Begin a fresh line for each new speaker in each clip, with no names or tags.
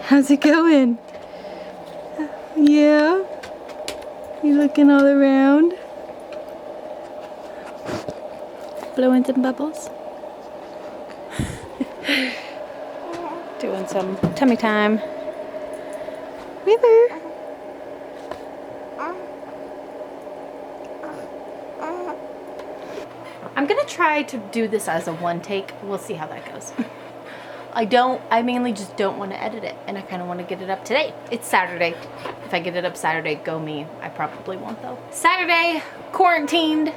How's it going? Yeah? You looking all around? Blowing some bubbles? Doing some tummy time. River! I'm gonna try to do this as a one take. We'll see how that goes. I mainly just don't want to edit it, and I kind of want to get it up today. It's Saturday. If I get it up Saturday, go me. I probably won't though. Saturday, quarantined,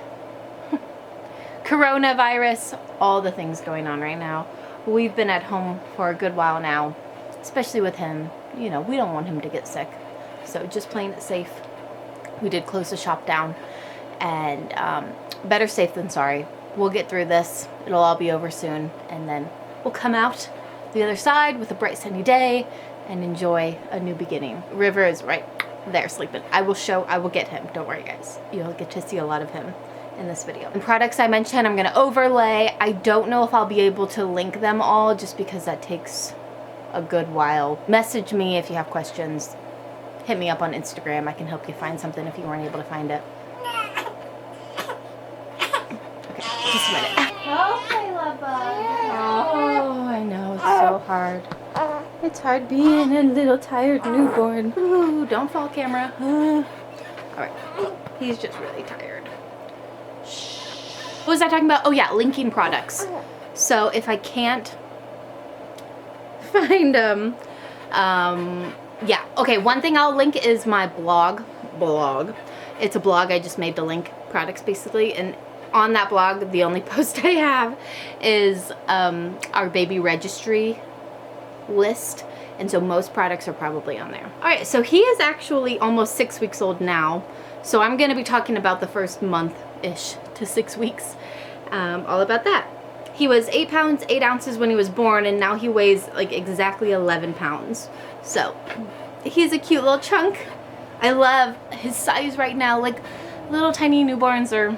coronavirus, all the things going on right now. We've been at home for a good while now, especially with him. You know, we don't want him to get sick. So just playing it safe. We did close the shop down, and better safe than sorry. We'll get through this. It'll all be over soon, and then we'll come out the other side with a bright sunny day and enjoy a new beginning. River is right there sleeping. I will get him. Don't worry guys. You'll get to see a lot of him in this video. The products I mentioned, I'm gonna overlay. I don't know if I'll be able to link them all just because that takes a good while. Message me if you have questions. Hit me up on Instagram. I can help you find something if you weren't able to find it. Okay, just a minute. Okay, love bug. Oh, I know, it's so hard. It's hard being a little tired newborn. Ooh, don't fall, camera. Alright, he's just really tired. Shh. What was I talking about? Oh yeah, linking products. So if I can't find them, yeah. Okay, one thing I'll link is my blog. It's a blog I just made to link products basically, and on that blog, the only post I have is our baby registry list, and so most products are probably on there. All right, so he is actually almost 6 weeks old now, so I'm gonna be talking about the first month-ish to 6 weeks, all about that. He was 8 pounds, 8 ounces when he was born, and now he weighs like exactly 11 pounds. So he's a cute little chunk. I love his size right now. Like, little tiny newborns are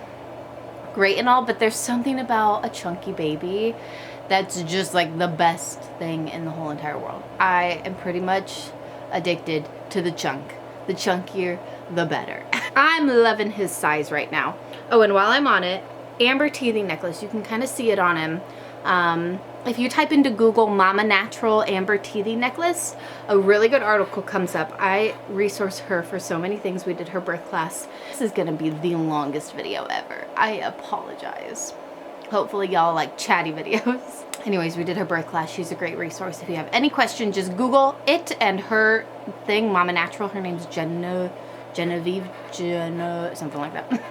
great and all, but there's something about a chunky baby that's just like the best thing in the whole entire world. I am pretty much addicted to the chunk. The chunkier, the better. I'm loving his size right now. Oh, and while I'm on it, amber teething necklace, you can kind of see it on him. If you type into Google Mama Natural amber teething necklace, a really good article comes up. I resource her for so many things. We did her birth class. This is gonna be the longest video ever. I apologize. Hopefully y'all like chatty videos. Anyways, we did her birth class. She's a great resource. If you have any questions, just Google it and her thing, Mama Natural. Her name's Genevieve, something like that.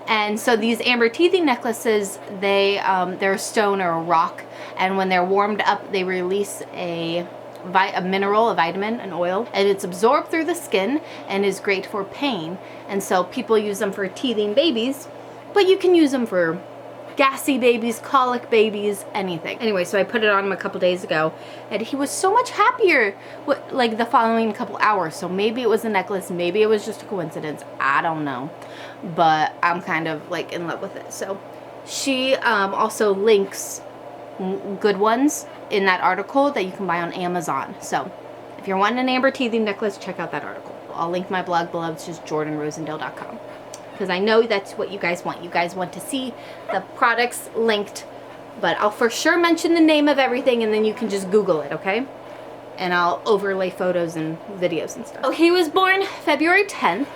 And so these amber teething necklaces, they're a stone or a rock, and when they're warmed up, they release a mineral, a vitamin, an oil, and it's absorbed through the skin and is great for pain. And so people use them for teething babies, but you can use them for gassy babies, colic babies, anything. Anyway, so I put it on him a couple days ago, and he was so much happier like the following couple hours. So maybe it was a necklace, maybe it was just a coincidence, I don't know, but I'm kind of like in love with it. So she also links good ones in that article that you can buy on Amazon. So if you're wanting an amber teething necklace, check out that article. I'll link my blog below. It's just jordanrosendale.com. because I know that's what you guys want. You guys want to see the products linked, but I'll for sure mention the name of everything, and then you can just Google it, okay? And I'll overlay photos and videos and stuff. Oh, he was born February 10th.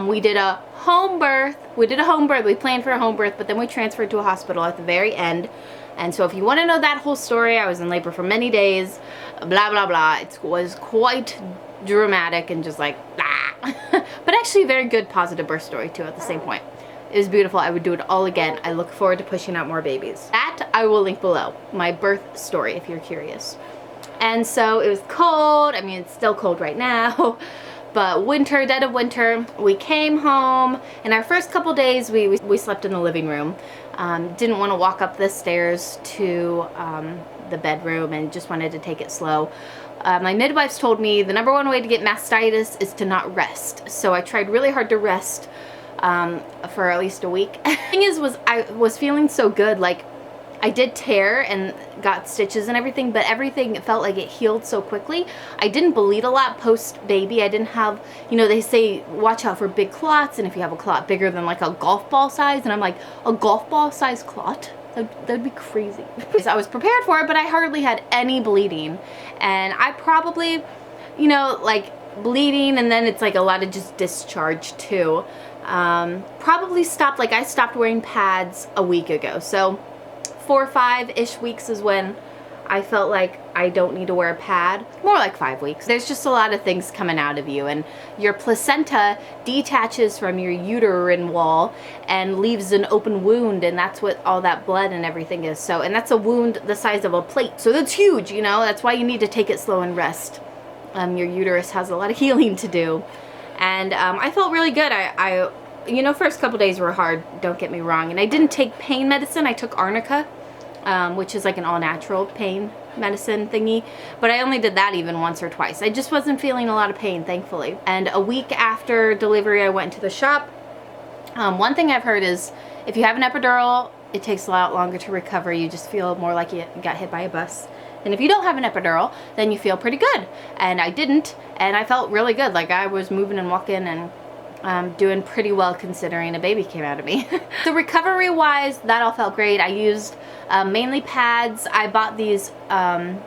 We did a home birth. We planned for a home birth, but then we transferred to a hospital at the very end. And so if you want to know that whole story, I was in labor for many days, blah, blah, blah. It was quite dramatic and just like, ah. But actually a very good positive birth story too at the same point. It was beautiful. I would do it all again. I look forward to pushing out more babies. That I will link below. My birth story if you're curious. And so it was cold. I mean, it's still cold right now. But winter, dead of winter, we came home, and our first couple days we slept in the living room. Didn't want to walk up the stairs to the bedroom and just wanted to take it slow. My midwives told me the #1 way to get mastitis is to not rest. So I tried really hard to rest for at least a week. The thing is, I was feeling so good, like I did tear and got stitches and everything, but everything felt like it healed so quickly. I didn't bleed a lot post-baby. I didn't have, you know, they say watch out for big clots, and if you have a clot bigger than like a golf ball size, and I'm like, a golf ball size clot? That'd be crazy. I was prepared for it, but I hardly had any bleeding. And I probably, you know, like bleeding, and then it's like a lot of just discharge too. Probably stopped, like I stopped wearing pads a week ago. So 4 or 5-ish weeks is when I felt like I don't need to wear a pad. More like 5 weeks. There's just a lot of things coming out of you, and your placenta detaches from your uterine wall and leaves an open wound, and that's what all that blood and everything is. So, and that's a wound the size of a plate. So that's huge, you know, that's why you need to take it slow and rest. Your uterus has a lot of healing to do. And I felt really good. I you know, first couple days were hard, don't get me wrong. And I didn't take pain medicine. I took Arnica, which is like an all-natural pain medicine thingy. But I only did that even once or twice. I just wasn't feeling a lot of pain, thankfully. And a week after delivery, I went to the shop. One thing I've heard is if you have an epidural, it takes a lot longer to recover. You just feel more like you got hit by a bus. And if you don't have an epidural, then you feel pretty good. And I didn't, and I felt really good. Like I was moving and walking and doing pretty well considering a baby came out of me. So recovery wise, that all felt great. I used mainly pads. I bought these, I'll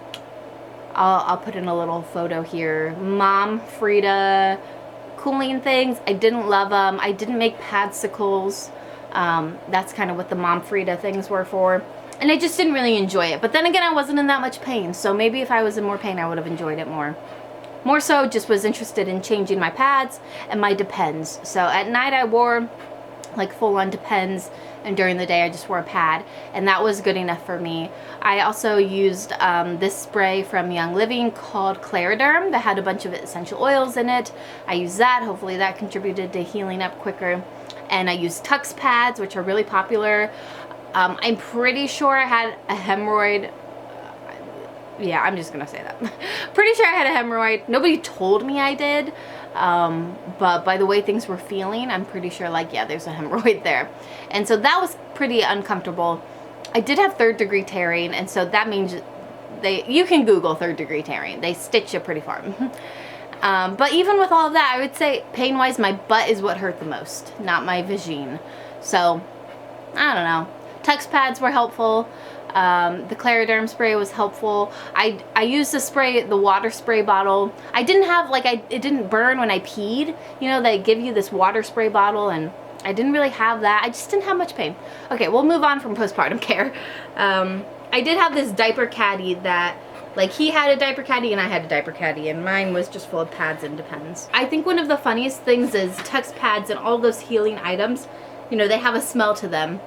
put in a little photo here, Mom Frida cooling things. I didn't love them. I didn't make padsicles. That's kind of what the Mom Frida things were for. And I just didn't really enjoy it. But then again, I wasn't in that much pain. So maybe if I was in more pain, I would have enjoyed it more. More so, just was interested in changing my pads and my Depends. So at night I wore like full-on Depends, and during the day I just wore a pad, and that was good enough for me. I also used this spray from Young Living called Clariderm that had a bunch of essential oils in it. I used that. Hopefully that contributed to healing up quicker. And I used Tux pads, which are really popular. I'm pretty sure I had a hemorrhoid. Yeah, I'm just gonna say that. Pretty sure I had a hemorrhoid. Nobody told me I did, but by the way things were feeling, I'm pretty sure like, yeah, there's a hemorrhoid there. And so that was pretty uncomfortable. I did have 3rd degree tearing, and so that means you can Google 3rd degree tearing. They stitch you pretty far. But even with all of that, I would say pain-wise, my butt is what hurt the most, not my vagine. So, I don't know. Tux pads were helpful. The Clariderm spray was helpful. I used the water spray bottle. I didn't have, like, it didn't burn when I peed. You know, they give you this water spray bottle, and I didn't really have that. I just didn't have much pain. Okay, we'll move on from postpartum care. I did have this diaper caddy that, like, he had a diaper caddy and I had a diaper caddy, and mine was just full of pads and Depends. I think one of the funniest things is Tux pads and all those healing items, you know, they have a smell to them.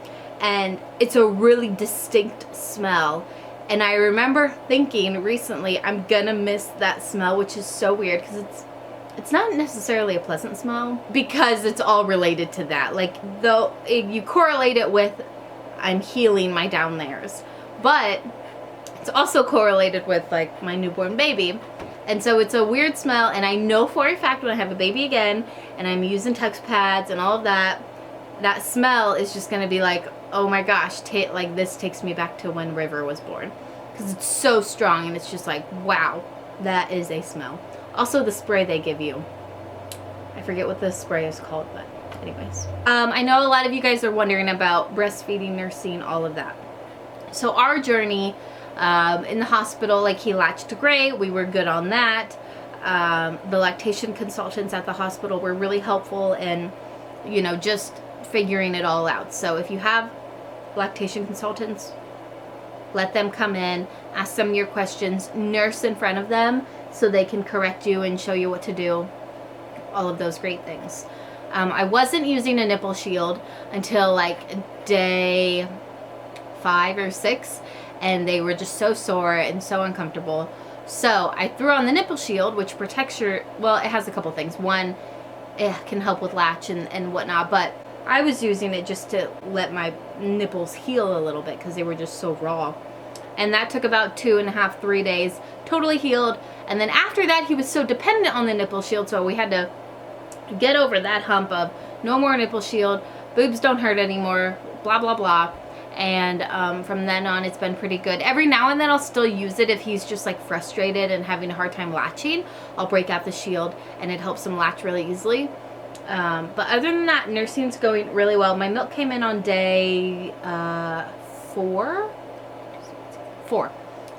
And it's a really distinct smell. And I remember thinking recently, I'm gonna miss that smell, which is so weird because it's not necessarily a pleasant smell because it's all related to that. Like, though you correlate it with I'm healing my down layers, but it's also correlated with like my newborn baby. And so it's a weird smell, and I know for a fact when I have a baby again and I'm using Tux pads and all of that, that smell is just gonna be like, oh my gosh, like this takes me back to when River was born. Because it's so strong, and it's just like, wow, that is a smell. Also the spray they give you. I forget what the spray is called, but anyways. I know a lot of you guys are wondering about breastfeeding, nursing, all of that. So our journey in the hospital, like he latched great, we were good on that. The lactation consultants at the hospital were really helpful in, you know, just figuring it all out. So if you have lactation consultants, let them come in, ask them your questions, nurse in front of them so they can correct you and show you what to do, all of those great things. I wasn't using a nipple shield until like day 5 or 6, and they were just so sore and so uncomfortable. So I threw on the nipple shield, which protects your, well, it has a couple things. One, it can help with latch and whatnot, but I was using it just to let my nipples heal a little bit because they were just so raw. And that took about 2.5, 3 days, totally healed. And then after that, he was so dependent on the nipple shield, so we had to get over that hump of no more nipple shield, boobs don't hurt anymore, blah, blah, blah. And from then on, it's been pretty good. Every now and then I'll still use it if he's just like frustrated and having a hard time latching. I'll break out the Shield and it helps him latch really easily. But other than that, nursing's going really well. My milk came in on day 4.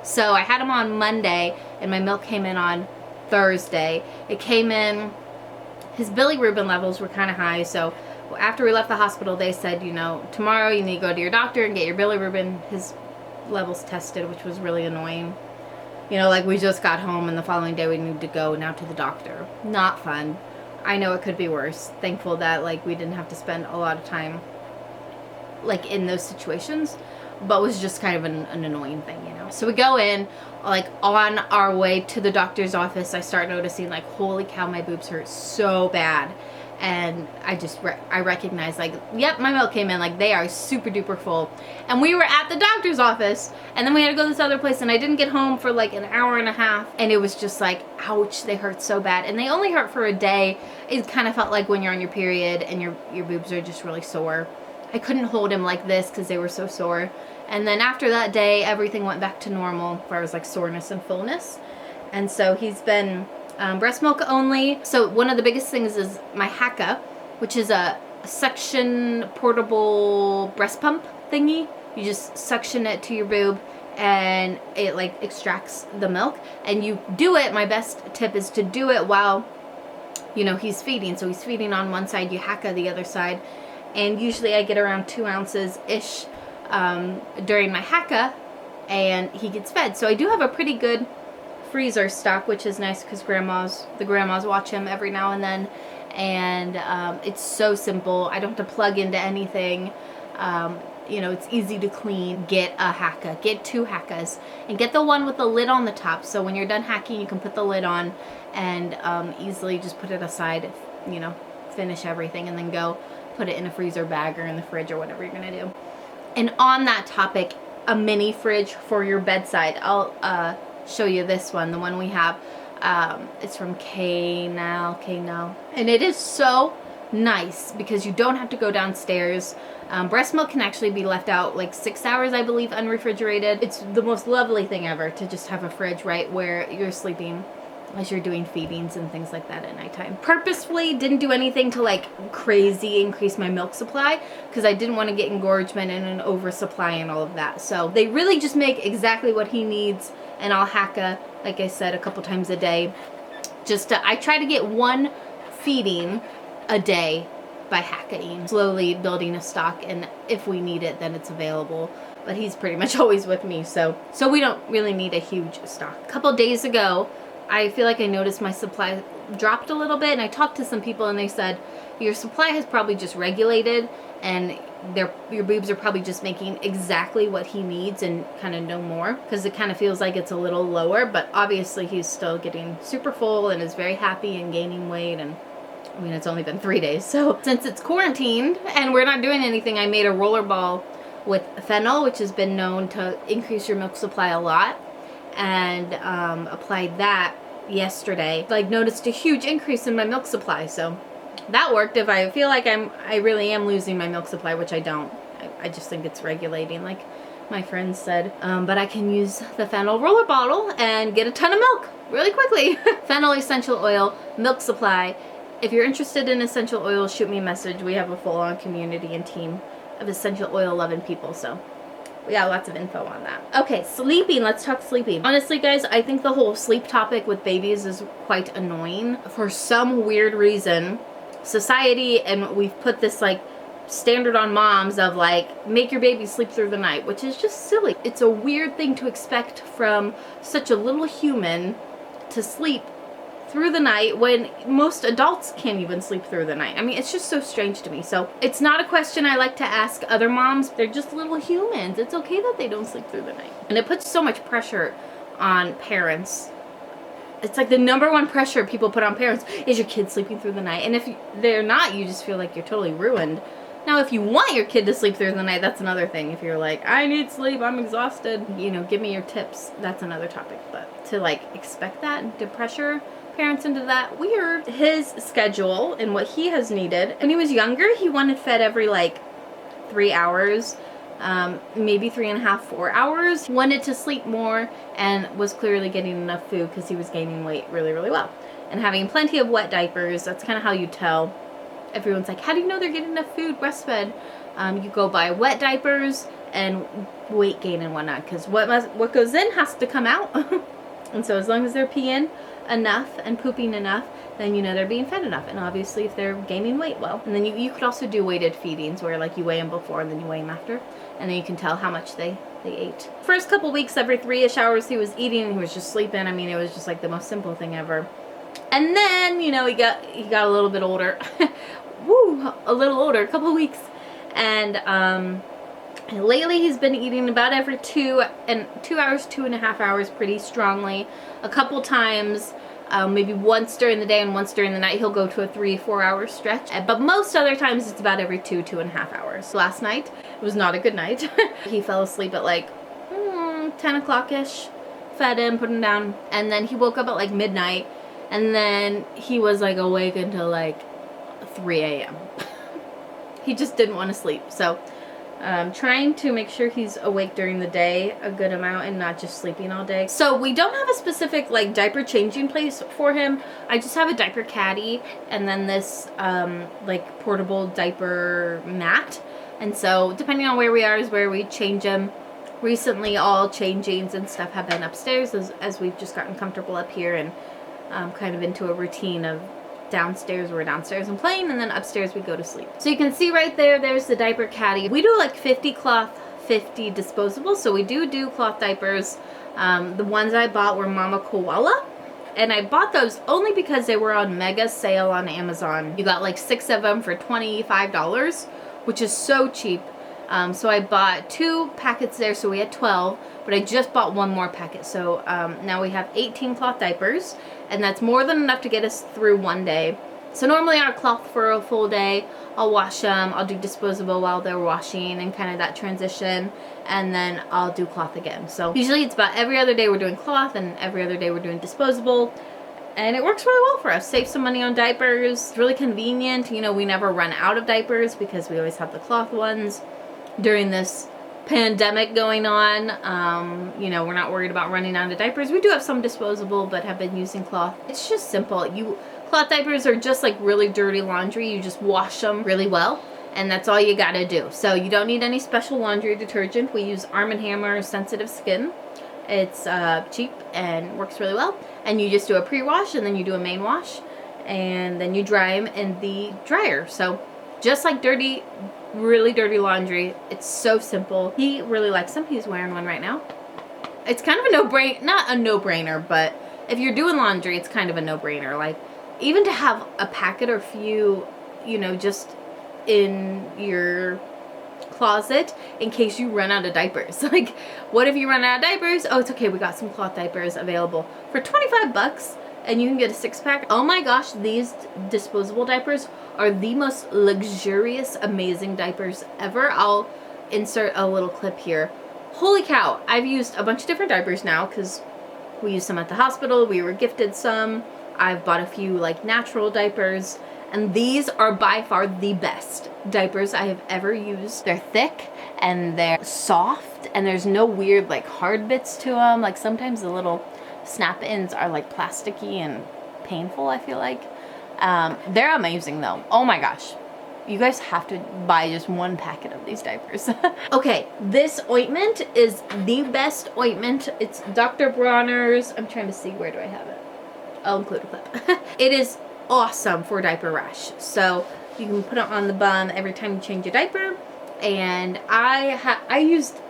So I had him on Monday and my milk came in on Thursday. It came in, his bilirubin levels were kind of high, so after we left the hospital, they said, you know, tomorrow you need to go to your doctor and get your bilirubin, his levels tested, which was really annoying. You know, like we just got home and the following day we need to go now to the doctor. Not fun. I know it could be worse. Thankful that like we didn't have to spend a lot of time like in those situations, but it was just kind of an annoying thing, you know. So we go in, like on our way to the doctor's office, I start noticing like, holy cow, my boobs hurt so bad. And I recognize like, yep, my milk came in, like they are super duper full. And we were at the doctor's office and then we had to go to this other place and I didn't get home for like an hour and a half and it was just like, ouch, they hurt so bad. And they only hurt for a day. It kind of felt like when you're on your period and your boobs are just really sore. I couldn't hold him like this because they were so sore. And then after that day, everything went back to normal as far as like soreness and fullness. And so he's been breast milk only. So one of the biggest things is my Haka, which is a suction portable breast pump thingy. You just suction it to your boob and it like extracts the milk. And you do it, my best tip is to do it while, you know, he's feeding. So he's feeding on one side, you Haka the other side. And usually I get around 2 ounces-ish during my Haka and he gets fed. So I do have a pretty good freezer stock, which is nice because the grandmas watch him every now and then, and it's so simple. I don't have to plug into anything. You know, it's easy to clean. Get a Haka, get 2 Hakas, and get the one with the lid on the top, so when you're done hacking you can put the lid on and easily just put it aside, you know, finish everything and then go put it in a freezer bag or in the fridge or whatever you're gonna do. And on that topic, a mini fridge for your bedside. I'll show you this one, the one we have. It's from K-Now, and it is so nice because you don't have to go downstairs. Breast milk can actually be left out like 6 hours, I believe, unrefrigerated. It's the most lovely thing ever to just have a fridge right where you're sleeping as you're doing feedings and things like that at nighttime. Purposefully didn't do anything to like crazy increase my milk supply because I didn't want to get engorgement and an oversupply and all of that. So they really just make exactly what he needs, and I'll Haka, like I said, a couple times a day. I try to get 1 feeding a day by Hakaing, slowly building a stock, and if we need it then it's available. But he's pretty much always with me, so we don't really need a huge stock. A couple days ago I feel like I noticed my supply dropped a little bit, and I talked to some people and they said your supply has probably just regulated and your boobs are probably just making exactly what he needs and kind of no more, because it kind of feels like it's a little lower, but obviously he's still getting super full and is very happy and gaining weight. And I mean, it's only been 3 days, so since it's quarantined and we're not doing anything, I made a roller ball with fennel, which has been known to increase your milk supply a lot, and applied that yesterday. Like, noticed a huge increase in my milk supply, so that worked. If I feel like I really am losing my milk supply, which I don't, I just think it's regulating, like my friend said. But I can use the fennel roller bottle and get a ton of milk really quickly. Fennel essential oil, milk supply. If you're interested in essential oils, shoot me a message. We have a full-on community and team of essential oil loving people, so we got lots of info on that. Okay, sleeping. Let's talk sleeping. Honestly, guys, I think the whole sleep topic with babies is quite annoying. For some weird reason, society, and we've put this like standard on moms of like, make your baby sleep through the night, which is just silly. It's a weird thing to expect from such a little human to sleep through the night when most adults can't even sleep through the night. I mean, it's just so strange to me. So it's not a question I like to ask other moms. They're just little humans. It's okay that they don't sleep through the night. And it puts so much pressure on parents. It's like the #1 pressure people put on parents is your kid sleeping through the night. And if they're not, you just feel like you're totally ruined. Now, if you want your kid to sleep through the night, that's another thing. If you're like, I need sleep, I'm exhausted, you know, give me your tips. That's another topic. But to like expect that and to pressure parents into that, weird. His schedule and what he has needed. When he was younger, he wanted fed every like 3 hours. maybe 3.5, 4 hours. Wanted to sleep more and was clearly getting enough food because he was gaining weight really, really well. And having plenty of wet diapers, that's kind of how you tell. Everyone's like, how do you know they're getting enough food breastfed? You go by wet diapers and weight gain and whatnot, because what goes in has to come out. And so as long as they're peeing enough and pooping enough, then you know they're being fed enough. And obviously if they're gaining weight well. And then you could also do weighted feedings where like you weigh them before and then you weigh them after, and then you can tell how much they ate. First couple weeks, every 3-ish hours he was eating and he was just sleeping. I mean, it was just like the most simple thing ever. And then, you know, he got a little bit older. Woo, a little older, a couple of weeks. And lately he's been eating about every 2 hours, 2.5 hours pretty strongly. A couple times, maybe once during the day and once during the night, he'll go to a 3-4 hour stretch. But most other times it's about every 2.5 hours. Last night, it was not a good night. He fell asleep at like 10 o'clock-ish. Fed him, put him down, and then he woke up at like midnight, and then he was like awake until like 3 a.m. He just didn't want to sleep. So trying to make sure he's awake during the day a good amount and not just sleeping all day. So we don't have a specific like diaper changing place for him. I just have a diaper caddy and then this like portable diaper mat. And so depending on where we are is where we change him. Recently all changings and stuff have been upstairs as we've just gotten comfortable up here and kind of into a routine of downstairs, we're downstairs and playing, and then upstairs we go to sleep. So you can see right there, there's the diaper caddy. We do like 50 cloth, 50 disposable, so we do cloth diapers. The ones I bought were Mama Koala, and I bought those only because they were on mega sale on Amazon. You got like 6 of them for $25, which is so cheap. So I bought 2 packets there, so we had 12, but I just bought 1 more packet. So now we have 18 cloth diapers, and that's more than enough to get us through one day. So normally our cloth for a full day, I'll wash them, I'll do disposable while they're washing and kind of that transition, and then I'll do cloth again. So usually it's about every other day we're doing cloth and every other day we're doing disposable. And it works really well for us. Save some money on diapers. It's really convenient. You know, we never run out of diapers because we always have the cloth ones. During this pandemic going on, you know, we're not worried about running out of diapers. We do have some disposable, but have been using cloth. It's just simple. Cloth diapers are just like really dirty laundry. You just wash them really well, and that's all you gotta do. So you don't need any special laundry detergent. We use Arm & Hammer Sensitive Skin. It's cheap and works really well. And you just do a pre-wash, and then you do a main wash, and then you dry them in the dryer. So just like really dirty laundry. It's so simple. He really likes them. He's wearing one right now. It's kind of a no-brainer, not a no-brainer, but if you're doing laundry, it's kind of a no-brainer. Like, even to have a packet or few, you know, just in your closet in case you run out of diapers. Like, what if you run out of diapers? Oh, it's okay. We got some cloth diapers available for 25 bucks. And you can get a 6-pack. Oh my gosh, these disposable diapers are the most luxurious, amazing diapers ever. I'll insert a little clip here. Holy cow, I've used a bunch of different diapers now because we used some at the hospital. We were gifted some. I've bought a few like natural diapers. And these are by far the best diapers I have ever used. They're thick and they're soft and there's no weird like hard bits to them. Like sometimes the little snap-ins are like plasticky and painful, I feel like. They're amazing though. Oh my gosh. You guys have to buy just 1 packet of these diapers. Okay, this ointment is the best ointment. It's Dr. Bronner's. I'm trying to see, where do I have it? I'll include a clip. It is awesome for diaper rash. So you can put it on the bum every time you change your diaper. And I used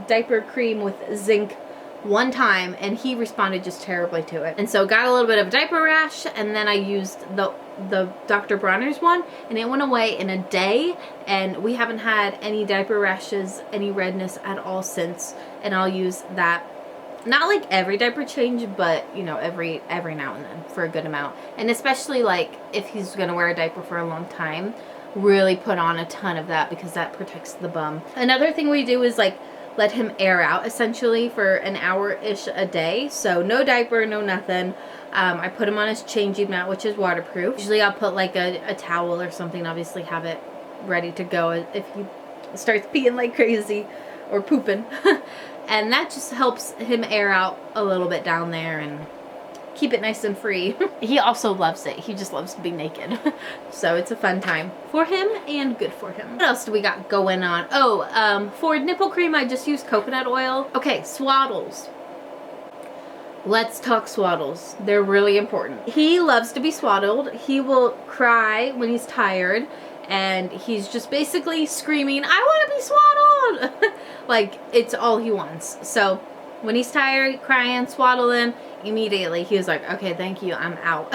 diaper cream with zinc one time and he responded just terribly to it, and so got a little bit of diaper rash, and then I used the Dr. Bronner's one and it went away in a day, and we haven't had any diaper rashes, any redness at all since. And I'll use that not like every diaper change, but you know, every now and then for a good amount. And especially like if he's gonna wear a diaper for a long time, really put on a ton of that because that protects the bum. Another thing we do is like let him air out essentially for an hour-ish a day. So no diaper, no nothing. I put him on his changing mat, which is waterproof. Usually I'll put like a towel or something, obviously have it ready to go if he starts peeing like crazy or pooping. And that just helps him air out a little bit down there and keep it nice and free. He also loves it. He just loves to be naked. So it's a fun time for him and good for him. What else do we got going on? Oh, for nipple cream, I just use coconut oil. Okay, Swaddles. Let's talk Swaddles. They're really important. He loves to be swaddled. He will cry when he's tired, and he's just basically screaming, I want to be swaddled! Like, it's all he wants. So when he's tired, crying, swaddle him, immediately he was like, okay, thank you, I'm out.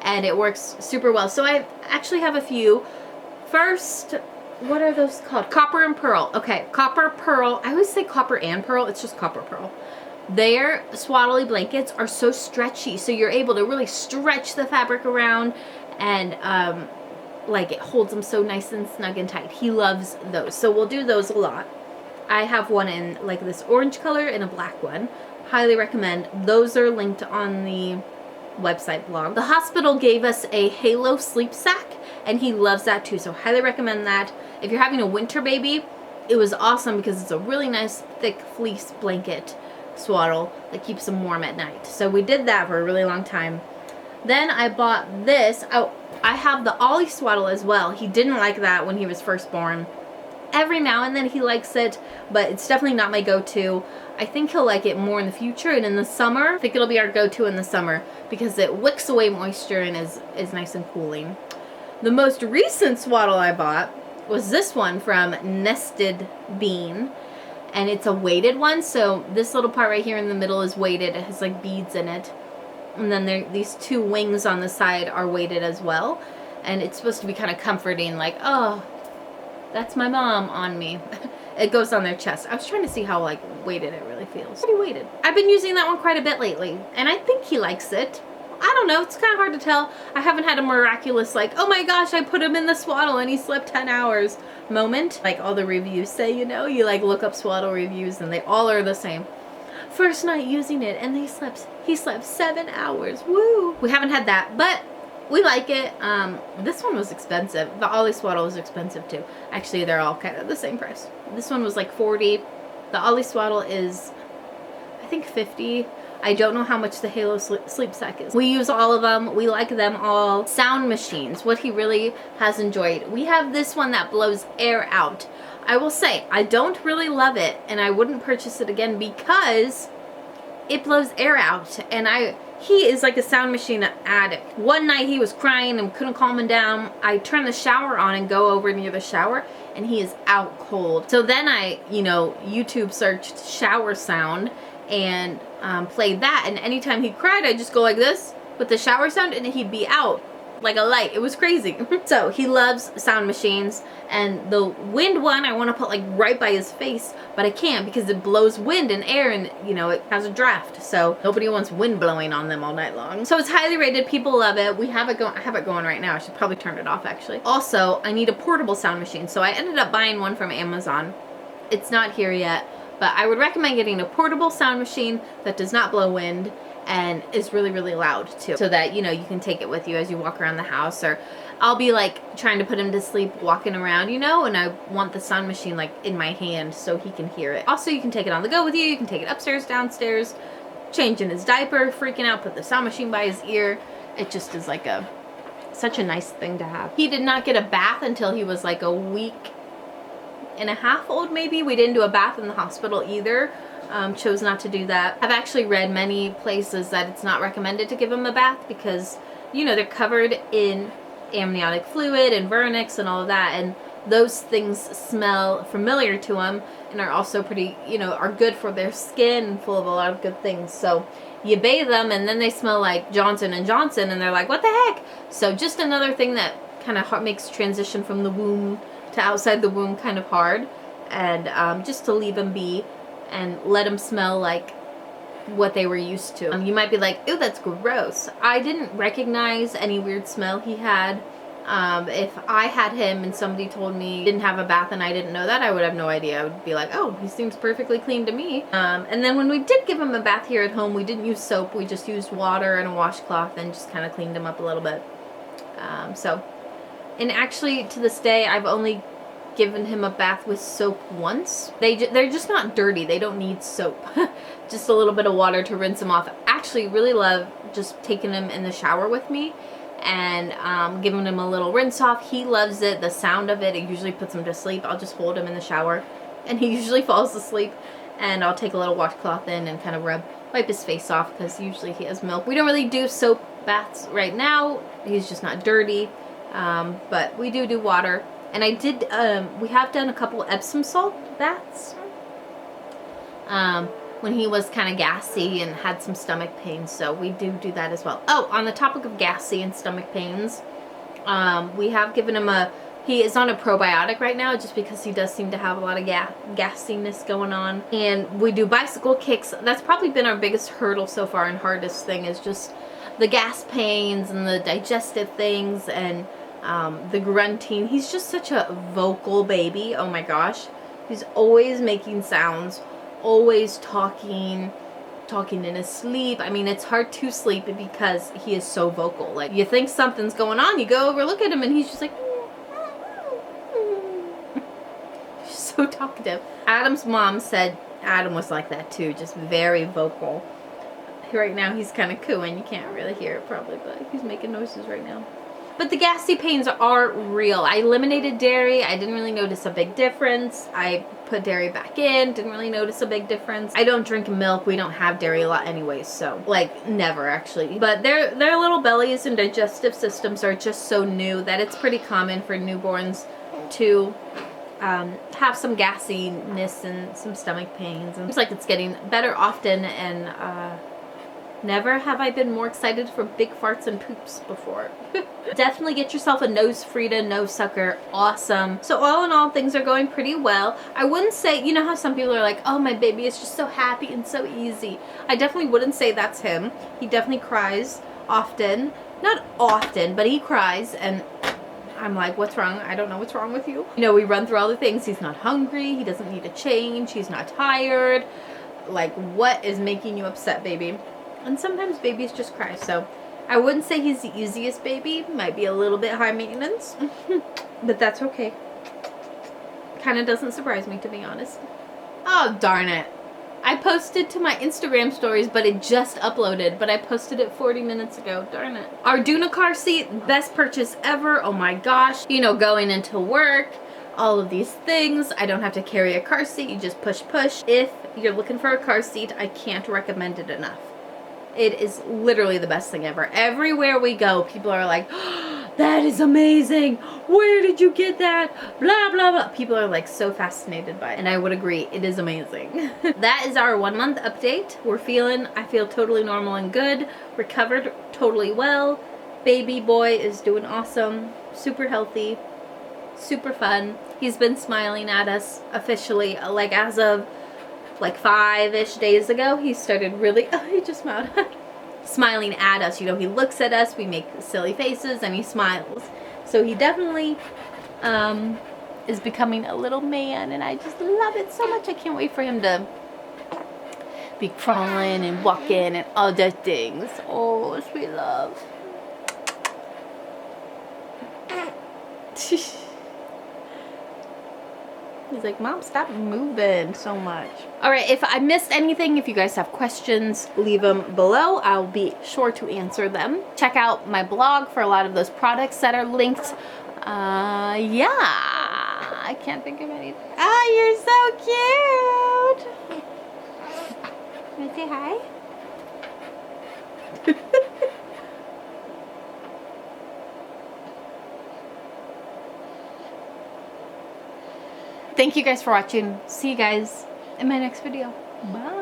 And it works super well. So I actually have a few. First, what are those called? Copper and pearl. Okay, copper, pearl. I always say copper and pearl. It's just copper, pearl. Their swaddly blankets are so stretchy, so you're able to really stretch the fabric around, and like, it holds them so nice and snug and tight. He loves those, so we'll do those a lot. I have one in like this orange color and a black one. Highly recommend. Those are linked on the website blog. The hospital gave us a Halo sleep sack, and he loves that too, so highly recommend that. If you're having a winter baby, it was awesome because it's a really nice thick fleece blanket swaddle that keeps him warm at night. So we did that for a really long time. Then I bought this. Oh, I have the Ollie swaddle as well. He didn't like that when he was first born. Every now and then he likes it, but it's definitely not my go-to. I think he'll like it more in the future, and in the summer, I think it'll be our go-to in the summer because it wicks away moisture and is nice and cooling. The most recent swaddle I bought was this one from Nested Bean. And it's a weighted one, so this little part right here in the middle is weighted. It has like beads in it. And then these two wings on the side are weighted as well. And it's supposed to be kind of comforting, like, oh, that's my mom on me. It goes on their chest. I was trying to see how like weighted it really feels. Pretty weighted. I've been using that one quite a bit lately, and I think he likes it. I don't know, it's kind of hard to tell. I haven't had a miraculous like, oh my gosh, I put him in the swaddle and he slept 10 hours moment. Like all the reviews say, you know, you like look up swaddle reviews and they all are the same. First night using it and he slept 7 hours. Woo! We haven't had that, but we like it. This one was expensive. The Ollie swaddle was expensive too. Actually, they're all kind of the same price. This one was like $40. The Ollie swaddle is, I think, $50. I don't know how much the Halo sleep sack is. We use all of them. We like them all. Sound machines, what he really has enjoyed. We have this one that blows air out. I will say, I don't really love it, and I wouldn't purchase it again because it blows air out, and he is like a sound machine addict. One night he was crying and couldn't calm him down. I turned the shower on and go over near the shower, and he is out cold. So then I, YouTube searched shower sound and played that, and anytime he cried, I'd just go like this with the shower sound, and he'd be out like a light. It was crazy. So he loves sound machines, and the wind one I want to put like right by his face, but I can't because it blows wind and air, and it has a draft, so nobody wants wind blowing on them all night long. So it's highly rated. People love it. I have it going right now. I should probably turn it off actually. Also, I need a portable sound machine, so I ended up buying one from Amazon. It's not here yet, but I would recommend getting a portable sound machine that does not blow wind and is really, really loud too, so that you can take it with you as you walk around the house. Or I'll be like trying to put him to sleep walking around, and I want the sound machine like in my hand so he can hear it. Also, you can take it on the go with you. You can take it upstairs, downstairs, changing his diaper, freaking out, put the sound machine by his ear. It just is like such a nice thing to have. He did not get a bath until he was like a week and a half old maybe. We didn't do a bath in the hospital either. Chose not to do that. I've actually read many places that it's not recommended to give him a bath because they're covered in amniotic fluid and vernix and all of that, and those things smell familiar to them and are also pretty, are good for their skin and full of a lot of good things. So you bathe them and then they smell like Johnson & Johnson, and they're like, what the heck? So just another thing that kind of makes transition from the womb to outside the womb kind of hard, and just to leave them be and let them smell like what they were used to. You might be like, ew, that's gross. I didn't recognize any weird smell he had. If I had him and somebody told me he didn't have a bath and I didn't know that, I would have no idea. I would be like, oh, he seems perfectly clean to me. And then when we did give him a bath here at home, we didn't use soap. We just used water and a washcloth and just kind of cleaned him up a little bit. And actually to this day, I've only given him a bath with soap once. They're just not dirty. They don't need soap. Just a little bit of water to rinse them off. Actually, really love just taking him in the shower with me and giving him a little rinse off. He loves it. The sound of it usually puts him to sleep. I'll just hold him in the shower and he usually falls asleep, and I'll take a little washcloth in and kind of wipe his face off because usually he has milk. We don't really do soap baths right now. He's just not dirty, but we do water. And we have done a couple Epsom salt baths when he was kind of gassy and had some stomach pains, so we do that as well. Oh, on the topic of gassy and stomach pains, we have given him he is on a probiotic right now just because he does seem to have a lot of gassiness going on. And we do bicycle kicks. That's probably been our biggest hurdle so far and hardest thing, is just the gas pains and the digestive things and the grunting. He's just such a vocal baby. Oh my gosh. He's always making sounds, always talking in his sleep. I mean, it's hard to sleep because he is so vocal. Like, you think something's going on, you go over, look at him, and he's just like, so talkative. Adam's mom said Adam was like that too, just very vocal. Right now he's kind of cooing. You can't really hear it probably, but he's making noises right now. But the gassy pains are real. I eliminated dairy. I didn't really notice a big difference. I put dairy back in. Didn't really notice a big difference. I don't drink milk. We don't have dairy a lot anyways, so like never actually. But their little bellies and digestive systems are just so new that it's pretty common for newborns to have some gassiness and some stomach pains. And it's like it's getting better often, and never have I been more excited for big farts and poops before. Definitely get yourself a nose Frida, nose sucker. Awesome. So all in all, things are going pretty well. I wouldn't say, you know how some people are like, oh, my baby is just so happy and so easy. I definitely wouldn't say that's him. He definitely cries often. Not often, but he cries, and I'm like, what's wrong? I don't know what's wrong with you. You know, we run through all the things. He's not hungry. He doesn't need a change. He's not tired. Like, what is making you upset, baby? And sometimes babies just cry. So I wouldn't say he's the easiest baby. Might be a little bit high maintenance. But that's okay. Kind of doesn't surprise me, to be honest. Oh, darn it. I posted to my Instagram stories, but it just uploaded. But I posted it 40 minutes ago. Darn it. Our Duna car seat, best purchase ever. Oh my gosh. You know, going into work, all of these things. I don't have to carry a car seat. You just push. If you're looking for a car seat, I can't recommend it enough. It is literally the best thing ever. Everywhere we go, people are like, oh, that is amazing. Where did you get that? Blah, blah, blah. People are like so fascinated by it. And I would agree, it is amazing. That is our 1 month update. I feel totally normal and good. Recovered totally well. Baby boy is doing awesome. Super healthy. Super fun. He's been smiling at us officially, like as of like 5-ish days ago. He started really, he just smiled. Smiling at us. You know, he looks at us, we make silly faces, and he smiles. So he definitely is becoming a little man, and I just love it so much. I can't wait for him to be crawling and walking and all those things. Oh, sweet love. He's like, Mom, stop moving so much. All right, if I missed anything, if you guys have questions, leave them below. I'll be sure to answer them. Check out my blog for a lot of those products that are linked. Yeah, I can't think of anything. Oh, you're so cute. Want to say hi? Thank you guys for watching. See you guys in my next video. Bye.